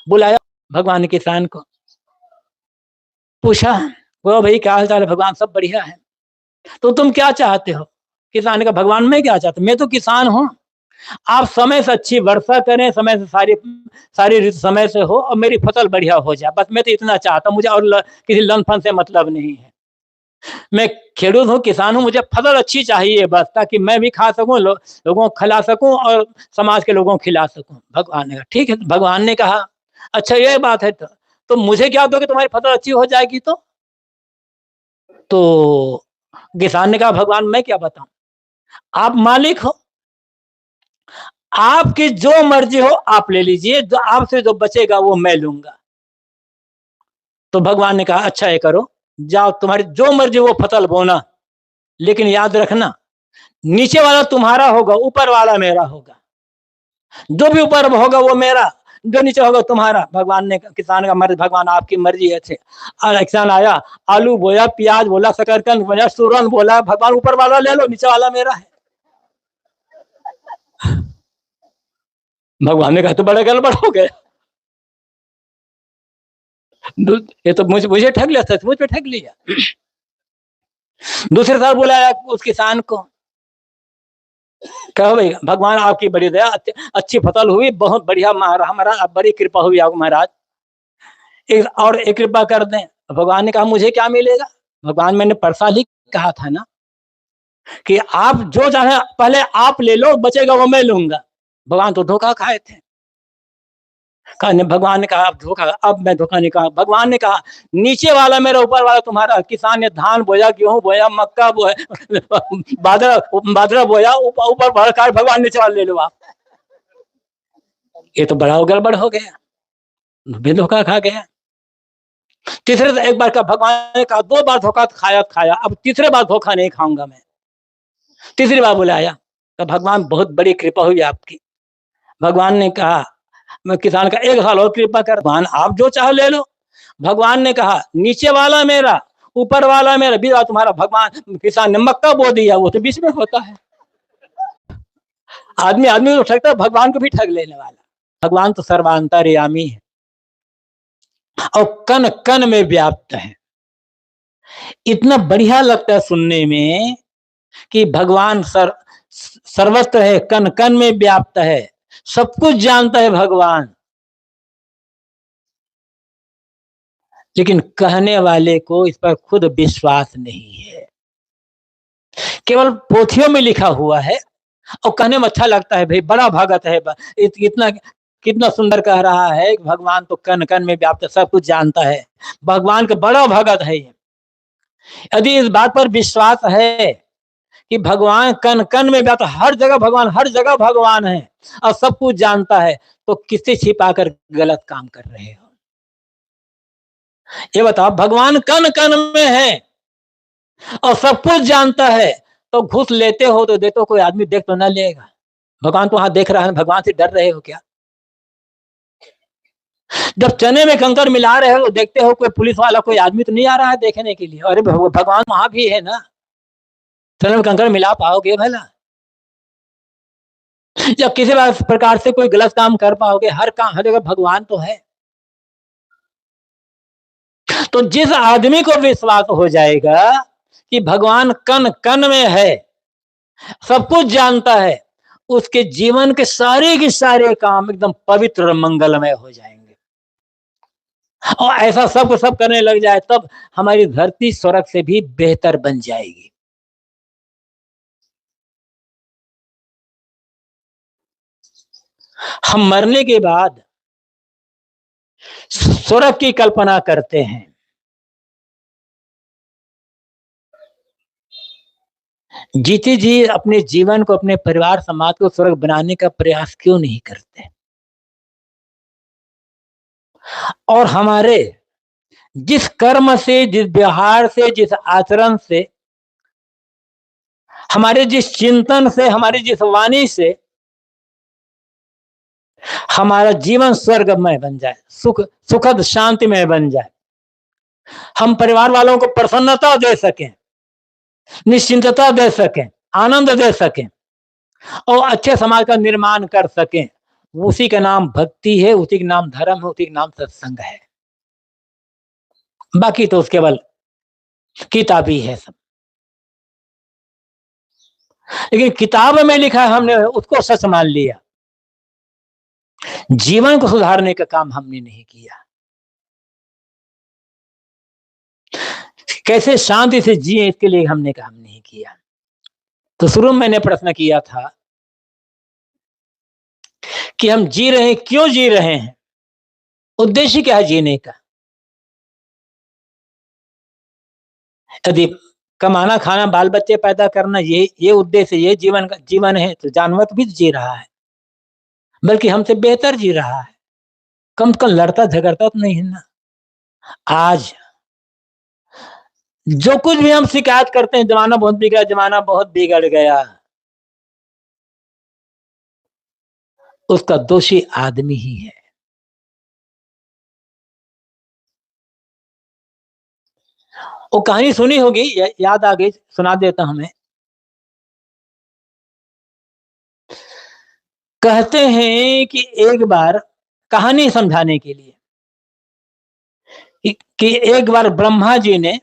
बुलाया भगवान ने किसान को, पूछा वो भाई क्या हाल चाल है? भगवान सब बढ़िया है। तो तुम क्या चाहते हो? किसान ने कहा भगवान मैं क्या चाहता, मैं तो किसान हूँ, आप समय से अच्छी वर्षा करें, समय से सारी सारी समय से हो और मेरी फसल बढ़िया हो जाए, बस मैं तो इतना चाहता हूँ, मुझे और किसी लन फन से मतलब नहीं है। मैं खेडूत हूँ, किसान हूँ, मुझे फसल अच्छी चाहिए बस, ताकि मैं भी खा सकूं, लोगों को खिला सकूं और समाज के लोगों को खिला सकूं। भगवान ने कहा ठीक है। भगवान ने कहा अच्छा ये बात है, तो मुझे क्या दोगे तुम्हारी फसल अच्छी हो जाएगी? तो किसान ने कहा भगवान मैं क्या बताऊं, आप मालिक हो, आपकी जो मर्जी हो आप ले लीजिए, जो आपसे जो बचेगा वो मैं लूंगा। तो भगवान ने कहा अच्छा ये करो, जाओ तुम्हारी जो मर्जी वो फसल बोना, लेकिन याद रखना नीचे वाला तुम्हारा होगा, ऊपर वाला मेरा होगा, जो भी ऊपर होगा वो मेरा, जो नीचे होगा तुम्हारा। भगवान ने, किसान का मर्जी, भगवान आपकी मर्जी है थे। और किसान आया, आलू बोया, प्याज बोला, शकरकंद बोया, सूरन बोला, भगवान ऊपर वाला ले लो, नीचे वाला मेरा है। भगवान ने कहा तो बड़ा गड़बड़ हो गया, ये तो मुझे ठग लिया, सच मुझ पे ठग लिया। दूसरे साल बुलाया उस किसान को, कहो भाई भगवान आपकी बड़ी दया, अच्छी फसल हुई, बहुत बढ़िया, हमारा बड़ी कृपा हुई आपको महाराज, और एक कृपा कर दें। भगवान ने कहा मुझे क्या मिलेगा? भगवान मैंने परसा ही कहा था ना कि आप जो चाहे पहले आप ले लो, बचेगा वो मैं लूंगा। भगवान तो धोखा खाए थे। भगवान ने कहा अब धोखा, अब मैं धोखा नहीं कहा। भगवान ने कहा नीचे वाला मेरा, ऊपर वाला तुम्हारा। किसान ने धान बोया, गेहूं बोया, मक्का बोया, बाजरा बोया, ऊपर भड़का, भगवान नीचे वाला ले लो आप। ये तो बड़ा गड़बड़ हो गया, भी धोखा खा गया। तीसरे से एक बार का भगवान ने कहा, 2 बार धोखा खाया, अब तीसरे बार धोखा नहीं खाऊंगा मैं। तीसरी बार बुलाया तो भगवान बहुत बड़ी कृपा हुई आपकी। भगवान ने कहा, मैं किसान का 1 साल और कृपा कर, भगवान आप जो चाहो ले लो। भगवान ने कहा नीचे वाला मेरा, ऊपर वाला मेरा, बीच वाला तुम्हारा। भगवान, किसान ने मक्का बो दिया, वो तो बीच में होता है। आदमी को ठगता है, भगवान को भी ठग लेने वाला। भगवान तो सर्वांतर्यामी है और कन कन में व्याप्त है। इतना बढ़िया लगता है सुनने में कि भगवान सर्वत्र है, कन कन में व्याप्त है, सब कुछ जानता है भगवान। लेकिन कहने वाले को इस पर खुद विश्वास नहीं है, केवल पोथियों में लिखा हुआ है और कहने में अच्छा लगता है, भाई बड़ा भगत है, इतना कितना सुंदर कह रहा है कि भगवान तो कन कन में व्याप्त, सब कुछ जानता है, भगवान का बड़ा भगत है। यदि इस बात पर विश्वास है कि भगवान कन कन में व्याप्त, हर जगह भगवान है और सब कुछ जानता है, तो किससे छिपाकर गलत काम कर रहे हो? ये बताओ, भगवान कन कन में है और सब कुछ जानता है, तो घूस लेते हो तो देते हो, कोई आदमी देख तो ना लेगा? भगवान तो वहां देख रहा है, भगवान से डर रहे हो क्या? जब चने में कंकर मिला रहे हो, देखते हो कोई पुलिस वाला, कोई आदमी तो नहीं आ रहा है देखने के लिए? अरे भगवान वहां भी है ना, चने में कंकर मिला पाओगे भला? जब किसी प्रकार से कोई गलत काम कर पाओगे? हर जगह भगवान तो है। तो जिस आदमी को विश्वास हो जाएगा कि भगवान कन कन में है, सब कुछ जानता है, उसके जीवन के सारे के सारे काम एकदम पवित्र और मंगलमय हो जाएंगे। और ऐसा सब करने लग जाए, तब हमारी धरती स्वर्ग से भी बेहतर बन जाएगी। हम मरने के बाद स्वर्ग की कल्पना करते हैं, जीते जी अपने जीवन को, अपने परिवार समाज को स्वर्ग बनाने का प्रयास क्यों नहीं करते? और हमारे जिस कर्म से, जिस व्यवहार से, जिस आचरण से, हमारे जिस चिंतन से, हमारी जिस वाणी से हमारा जीवन स्वर्गमय बन जाए, सुखद शांतिमय बन जाए, हम परिवार वालों को प्रसन्नता दे सकें, निश्चिंतता दे सकें, आनंद दे सकें और अच्छे समाज का निर्माण कर सकें, उसी का नाम भक्ति है, उसी का नाम धर्म है, उसी का नाम सत्संग है। बाकी तो उसके केवल किताबी है सब। लेकिन किताब में लिखा है, हमने उसको सच मान लिया। जीवन को सुधारने का काम हमने नहीं किया। कैसे शांति से जिए, इसके लिए हमने काम नहीं किया। तो शुरू में मैंने प्रश्न किया था कि हम जी रहे हैं, क्यों जी रहे हैं, उद्देश्य क्या है जीने का। यदि कमाना, खाना, बाल बच्चे पैदा करना ये उद्देश्य, ये जीवन है, तो जानवर भी जी रहा है, बल्कि हमसे बेहतर जी रहा है। कम से कम लड़ता झगड़ता तो नहीं है ना। आज जो कुछ भी हम शिकायत करते हैं, जमाना बहुत बिगड़ा, जमाना बहुत बिगड़ गया, उसका दोषी आदमी ही है। वो कहानी सुनी होगी, याद आ गई, सुना देता हूं मैं। कहते हैं कि एक बार, कहानी समझाने के लिए, कि एक बार ब्रह्मा जी ने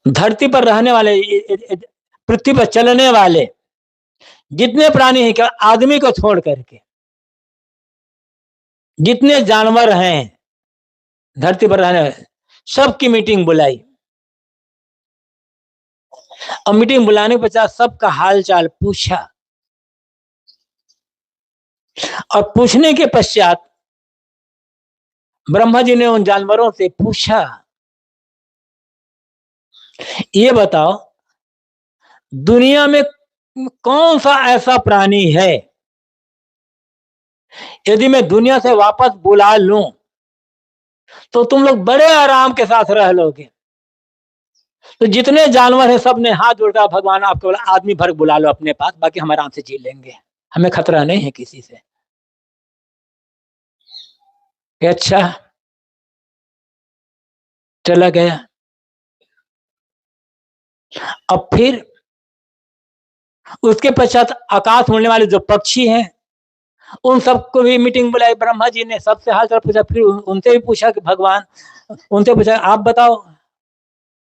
धरती पर रहने वाले, पृथ्वी पर चलने वाले जितने प्राणी हैं, क्या आदमी को छोड़ करके जितने जानवर हैं धरती पर रहने वाले, सबकी मीटिंग बुलाई। और मीटिंग बुलाने के पश्चात सबका हाल चाल पूछा। और पूछने के पश्चात ब्रह्मा जी ने उन जानवरों से पूछा, ये बताओ दुनिया में कौन सा ऐसा प्राणी है, यदि मैं दुनिया से वापस बुला लूं तो तुम लोग बड़े आराम के साथ रह लोगे। तो जितने जानवर हैं सब ने हाथ जोड़ा, भगवान आप केवल आदमी भर बुला लो अपने पास, बाकी हम आराम से जी लेंगे, हमें खतरा नहीं है किसी से। अच्छा, चला गया। अब फिर उसके पश्चात आकाश में उड़ने वाले जो पक्षी हैं, उन सबको भी मीटिंग बुलाई ब्रह्मा जी ने, सबसे हाल चाल पूछा। फिर उनसे भी पूछा कि भगवान, उनसे पूछा आप बताओ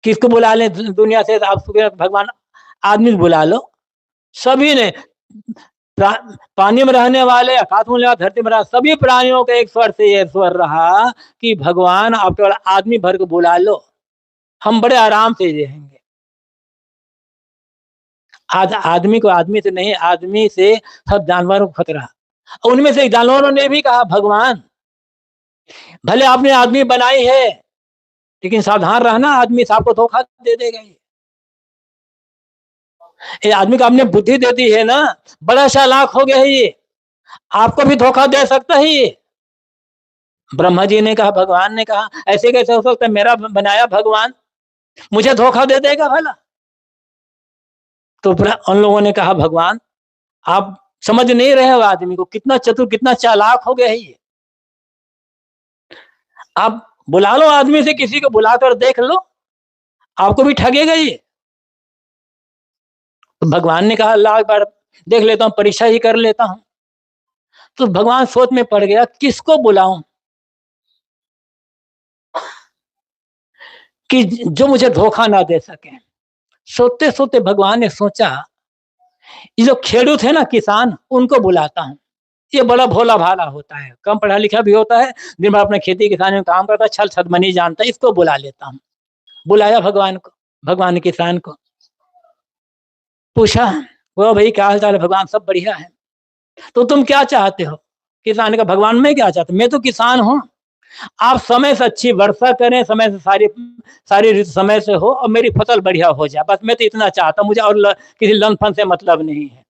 किसको बुला लें दुनिया से, आप भगवान आदमी बुला लो। सभी ने, पानी में रहने वाले, आकाश में धरती में, सभी प्राणियों का एक स्वर से यह स्वर रहा कि भगवान आप केवल आदमी भर को बुला लो, हम बड़े आराम से रहेंगे। आज आदमी को आदमी से नहीं, आदमी से सब जानवरों को खतरा। उनमें से जानवरों ने भी कहा भगवान भले आपने आदमी बनाई है, लेकिन सावधान रहना, आदमी आपको धोखा दे देगा। ये आदमी को आपने बुद्धि दे दी है ना, बड़ा चालाक हो गया है ये, आपको भी धोखा दे सकता है ये। ब्रह्मा जी ने कहा, भगवान ने कहा ऐसे कैसे हो सकता है, मेरा बनाया भगवान मुझे धोखा दे देगा भला। तो उन लोगों ने कहा भगवान आप समझ नहीं रहे हो आदमी को, कितना चतुर, कितना चालाक हो गया है ये। आप बुला लो आदमी से, किसी को बुलाकर देख लो, आपको भी ठगेगा ये। तो भगवान ने कहा अल्लाह एक बार देख लेता हूं, परीक्षा ही कर लेता हूं। तो भगवान सोच में पड़ गया किसको बुलाऊं कि जो मुझे धोखा ना दे सके। सोते सोते भगवान ने सोचा ये जो खेडूत है ना, किसान, उनको बुलाता हूं। ये बड़ा भोला भाला होता है, कम पढ़ा लिखा भी होता है, दिन भर अपने खेती किसानी में काम करता है, छल छदमनी जानता है, इसको बुला लेता हूं। बुलाया भगवान को, भगवान ने किसान को पूछा, वो भाई क्या हाल चाल है, भगवान सब बढ़िया है। तो तुम क्या चाहते हो? किसान का, भगवान मैं क्या चाहता हूं, मैं तो किसान हूं, आप समय से अच्छी वर्षा करें, समय से सारी समय से हो और मेरी फसल बढ़िया हो जाए, बस मैं तो इतना चाहता हूं, मुझे और किसी लन फन से मतलब नहीं है।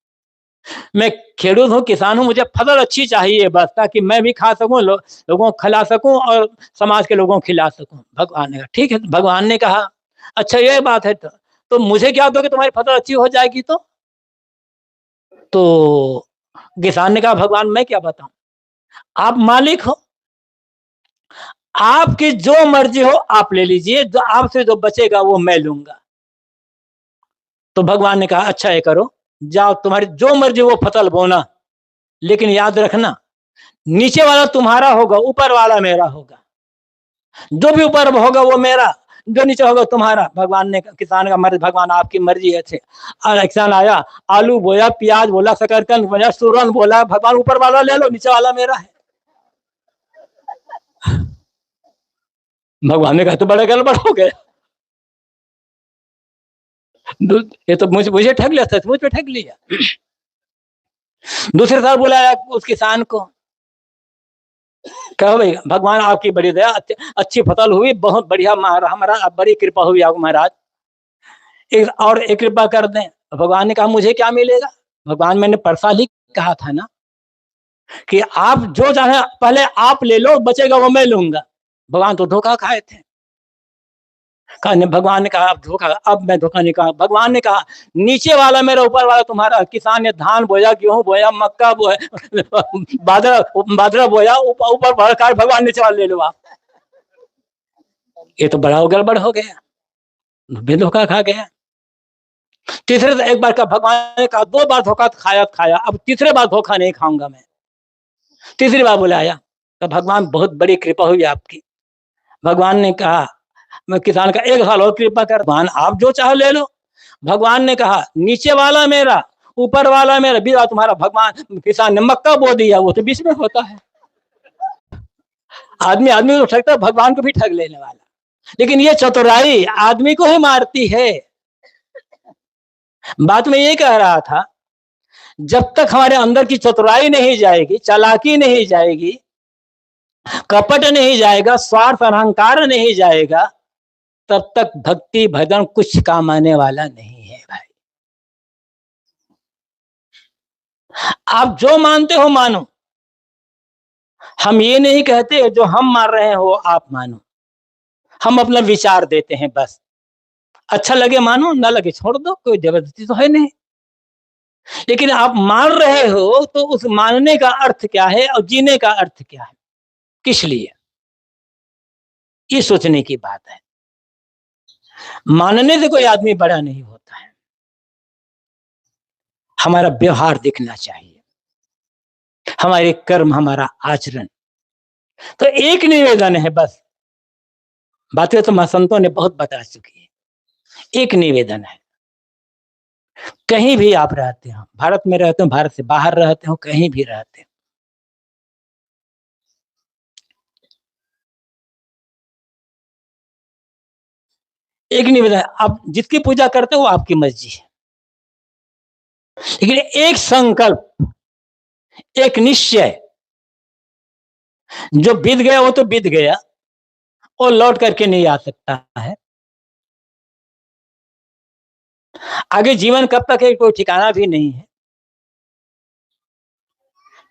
मैं खेडूत हूँ, किसान हूँ, मुझे फसल अच्छी चाहिए बस, ताकि मैं भी खा सकूं, लोगों को खिला सकूं और समाज के लोगों को खिला सकूं। भगवान ने कहा ठीक है। भगवान ने कहा अच्छा ये बात है, तो मुझे क्या दोगे, तुम्हारी फसल अच्छी हो जाएगी तो किसान ने कहा भगवान मैं क्या बताऊं, आप मालिक हो, आपकी जो मर्जी हो आप ले लीजिए, जो आपसे जो बचेगा वो मैं लूंगा। तो भगवान ने कहा अच्छा ये करो, जाओ तुम्हारी जो मर्जी वो फसल बोना, लेकिन याद रखना नीचे वाला तुम्हारा होगा, ऊपर वाला मेरा होगा। जो भी ऊपर होगा वो मेरा, जो नीचे होगा तुम्हारा। भगवान ने, किसान का मर्ज, भगवान आपकी मर्जी है। किसान आया, आलू बोया, प्याज बोला, शकरकंद बोया, सूरन बोला, भगवान ऊपर वाला ले लो, नीचे वाला मेरा है। भगवान ने कहा तो बड़ा गड़बड़ हो गया, ये तो मुझे ठग लिया, सचमुच में ठग लिया। दूसरे साल बुलाया उस किसान को, कहो भाई भगवान आपकी बड़ी दया, अच्छी फसल हुई, बहुत बढ़िया, हमारा बड़ी कृपा हुई आप महाराज, एक कृपा कर दें। भगवान ने कहा मुझे क्या मिलेगा? भगवान, मैंने परसाल ही कहा था ना कि आप जो चाहे पहले आप ले लो, बचेगा वो मैं लूंगा। भगवान तो धोखा खाए थे। भगवान ने कहा अब धोखा, अब मैं धोखा नहीं कहा। भगवान ने कहा नीचे वाला मेरा, ऊपर वाला तुम्हारा। किसान ने धान बोया, गेहूं बोया, मक्का बोया, बाजरा बोया, ऊपर भड़का, भगवान ने चावल ले लो आप। ये तो बड़ा गड़बड़ हो गया, भी धोखा खा गया। तीसरे एक बार का भगवान ने कहा, 2 बार धोखा खाया, अब तीसरे बार धोखा नहीं खाऊंगा मैं। तीसरी बार बुलाया तो भगवान बहुत बड़ी कृपा हुई आपकी। भगवान ने कहा मैं किसान का 1 साल और कृपा कर, भगवान आप जो चाहो ले लो। भगवान ने कहा नीचे वाला मेरा, ऊपर वाला मेरा, बीच तुम्हारा। भगवान, किसान ने मक्का बो दिया, वो तो बीच में होता है। आदमी को ठगता, भगवान को भी ठग लेने वाला। लेकिन ये चतुराई आदमी को ही मारती है। बात में ये कह रहा था, जब तक हमारे अंदर की चतुराई नहीं जाएगी, चालाकी नहीं जाएगी, कपट नहीं जाएगा, स्वार्थ अहंकार नहीं जाएगा, तब तक भक्ति भजन कुछ काम आने वाला नहीं है भाई। आप जो मानते हो मानो, हम ये नहीं कहते जो हम मान रहे हो आप मानो। हम अपना विचार देते हैं बस, अच्छा लगे मानो, ना लगे छोड़ दो, कोई जबरदस्ती तो है नहीं। लेकिन आप मान रहे हो तो उस मानने का अर्थ क्या है और जीने का अर्थ क्या है, किस लिए, ये सोचने की बात है। मानने से कोई आदमी बड़ा नहीं होता है, हमारा व्यवहार दिखना चाहिए, हमारे कर्म, हमारा आचरण। तो एक निवेदन है बस, बातें तो महंतों ने बहुत बता चुकी है। एक निवेदन है, कहीं भी आप रहते हो, भारत में रहते हो, भारत से बाहर रहते हो, कहीं भी रहते हो, एक निवेदन है, आप जिसकी पूजा करते हो आपकी मर्जी है, लेकिन एक संकल्प, एक निश्चय, जो बीत गया वो तो बीत गया, और लौट करके नहीं आ सकता है। आगे जीवन कब तक है कोई ठिकाना भी नहीं है।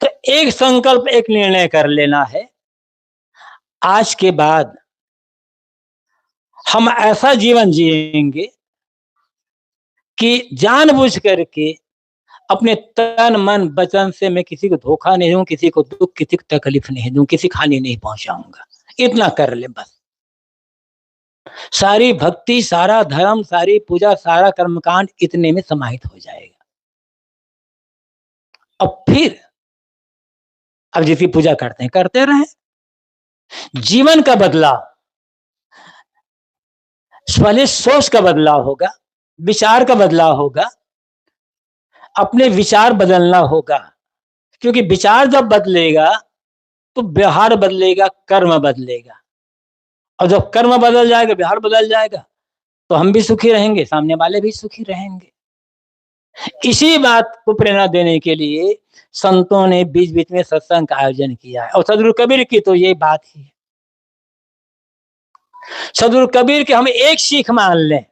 तो एक संकल्प, एक निर्णय कर लेना है, आज के बाद हम ऐसा जीवन जिएंगे कि जानबूझ करके अपने तन मन वचन से मैं किसी को धोखा नहीं दूं, किसी को दुख, किसी को तकलीफ नहीं दूं, किसी हानि नहीं पहुंचाऊंगा। इतना कर ले बस। सारी भक्ति, सारा धर्म, सारी पूजा, सारा कर्मकांड इतने में समाहित हो जाएगा। अब फिर अब जिसकी पूजा करते हैं करते रहें। जीवन का बदलाव पहले सोच का बदलाव होगा, विचार का बदलाव होगा, अपने विचार बदलना होगा, क्योंकि विचार जब बदलेगा तो व्यवहार बदलेगा, कर्म बदलेगा, और जब कर्म बदल जाएगा, व्यवहार बदल जाएगा, तो हम भी सुखी रहेंगे, सामने वाले भी सुखी रहेंगे। इसी बात को प्रेरणा देने के लिए संतों ने बीच बीच में सत्संग का आयोजन किया है, और सदगुरु कबीर की तो ये बात ही है। सदगुरु कबीर के हम एक सीख मान लें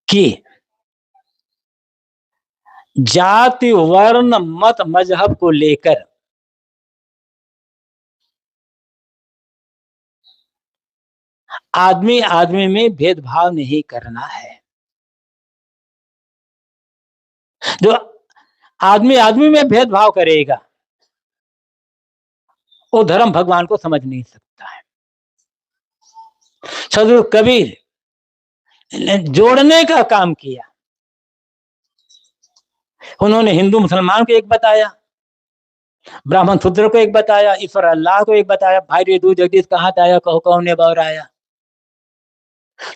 कि जाति, वर्ण, मत, मजहब को लेकर आदमी आदमी में भेदभाव नहीं करना है। जो आदमी आदमी में भेदभाव करेगा वो धर्म भगवान को समझ नहीं सकता है। सदगुरु कबीर ने जोड़ने का काम किया, उन्होंने हिंदू मुसलमान को एक बताया, ब्राह्मण शूद्र को एक बताया, ईश्वर अल्लाह को एक बताया, भाई रे दूध जगदीश कहाँ आया, कहो कहो ने बौर आया।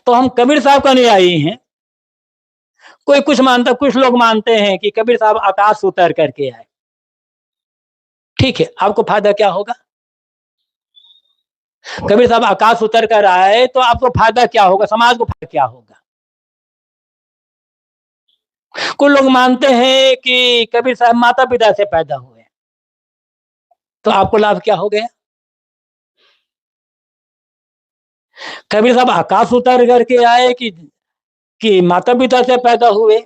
तो हम कबीर साहब का अनुयायी हैं। कोई कुछ मानता, कुछ लोग मानते हैं कि कबीर साहब आकाश से उतर करके आए। ठीक है, आपको फायदा क्या होगा? कबीर साहब आकाश उतर कर आए तो आपको फायदा क्या होगा, समाज को फायदा क्या होगा? कुछ लोग मानते हैं कि कबीर साहब माता पिता से पैदा हुए, तो आपको लाभ क्या हो गया? कबीर साहब आकाश उतर करके आए कि माता पिता से पैदा हुए,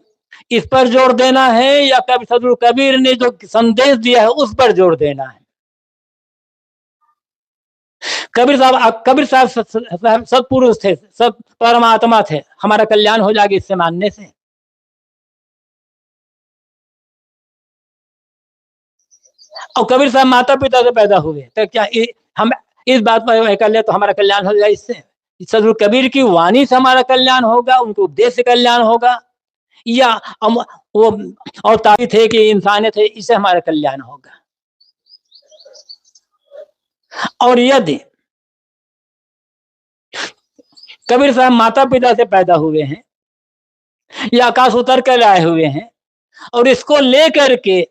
इस पर जोर देना है या कबीर सदगुरु कबीर ने जो संदेश दिया है उस पर जोर देना है? कबीर साहब सत्पुरुष थे, सब परमात्मा थे, हमारा कल्याण हो जाएगा इससे मानने से? और कबीर साहब माता पिता से पैदा हुए, तो क्या हम इस बात पर कर ले तो हमारा कल्याण हो जाए इससे? सदगुरु कबीर की वाणी से हमारा कल्याण होगा, उनके उपदेश से कल्याण होगा, या हम वो और ताकि थे कि इंसानियत है इससे हमारा कल्याण होगा? और यदि कबीर साहब माता पिता से पैदा हुए हैं या आकाश उतर कर आए हुए हैं और इसको लेकर के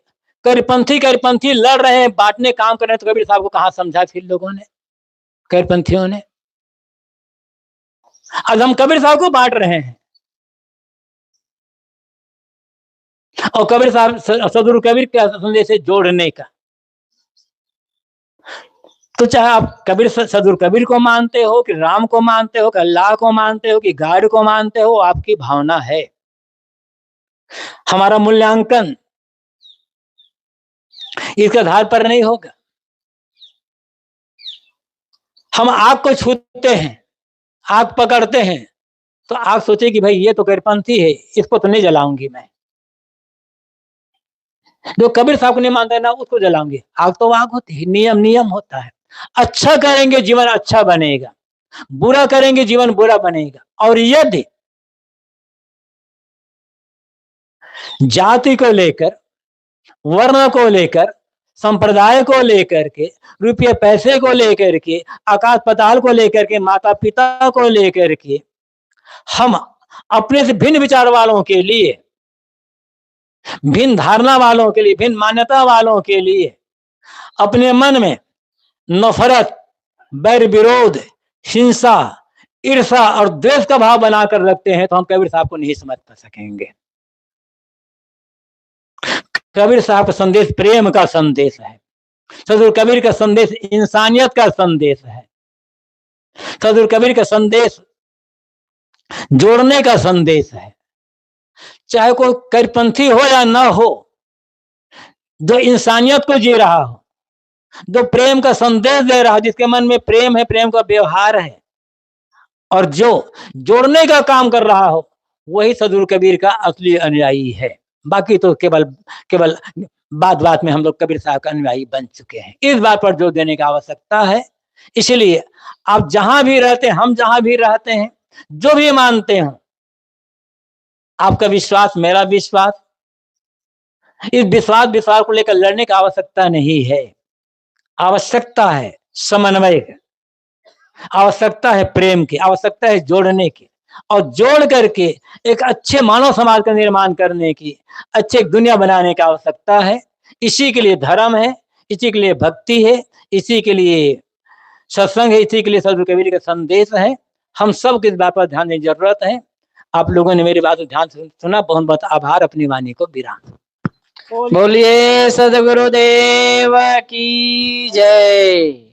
करीपंथी लड़ रहे हैं, बांटने काम कर रहे हैं, तो कबीर साहब को कहां समझा फिर लोगों ने, करीपंथियों ने? आज हम कबीर साहब को बांट रहे हैं और कबीर साहब सदगुरु कबीर के संदेश से जोड़ने का। तो चाहे आप कबीर सदगुरु कबीर को मानते हो कि राम को मानते हो कि अल्लाह को मानते हो कि गाड को मानते हो, आपकी भावना है। हमारा मूल्यांकन इसके आधार पर नहीं होगा। हम आग को छूते हैं, आग पकड़ते हैं, तो आग सोचे कि भाई ये तो करीपंथी है, इसको तो नहीं जलाऊंगी मैं। जो कबीर साहब को नहीं मानते ना उसको जलाऊंगी। आग तो आग होती है, नियम होता है। अच्छा करेंगे जीवन अच्छा बनेगा, बुरा करेंगे जीवन बुरा बनेगा। और यदि जाति को लेकर, वर्ण को लेकर, संप्रदाय को लेकर के, रुपये पैसे को लेकर के, आकाश पाताल को लेकर के, माता पिता को लेकर के, हम अपने से भिन्न विचार वालों के लिए, भिन्न धारणा वालों के लिए, भिन्न मान्यता वालों के लिए अपने मन में नफरत, बैर विरोध, हिंसा, ईर्षा और द्वेष का भाव बनाकर रखते हैं, तो हम कबीर साहब को नहीं समझ सकेंगे। कबीर साहब का संदेश प्रेम का संदेश है। सदगुरु कबीर का संदेश इंसानियत का संदेश है। सदगुरु कबीर का संदेश जोड़ने का संदेश है। चाहे कोई करीपंथी हो या ना हो, जो इंसानियत को जी रहा हो, जो प्रेम का संदेश दे रहा हो, जिसके मन में प्रेम है, प्रेम का व्यवहार है, और जो जोड़ने का काम कर रहा हो, वही सदगुरु कबीर का असली अनुयायी है। बाकी तो केवल बात में हम लोग कबीर साहब का अनुयायी बन चुके हैं। इस बात पर जोर देने की आवश्यकता है। इसलिए आप जहां भी रहते हैं, हम जहां भी रहते हैं, जो भी मानते हो, आपका विश्वास मेरा विश्वास, इस विश्वास को लेकर लड़ने की आवश्यकता नहीं है। आवश्यकता है समन्वय की, आवश्यकता है प्रेम की, आवश्यकता है जोड़ने की, और जोड़ करके एक अच्छे मानव समाज का निर्माण करने की, अच्छे दुनिया बनाने की आवश्यकता है। इसी के लिए धर्म है, इसी के लिए भक्ति है, इसी के लिए सत्संग है, इसी के लिए सदगुरु कबीर का संदेश है। हम सब की इस बात पर ध्यान देने की जरूरत है। आप लोगों ने मेरी बात को ध्यान से सुना, बहुत बहुत आभार। अपनी वाणी को विराम। बोलिए सदगुरुदेव की जय।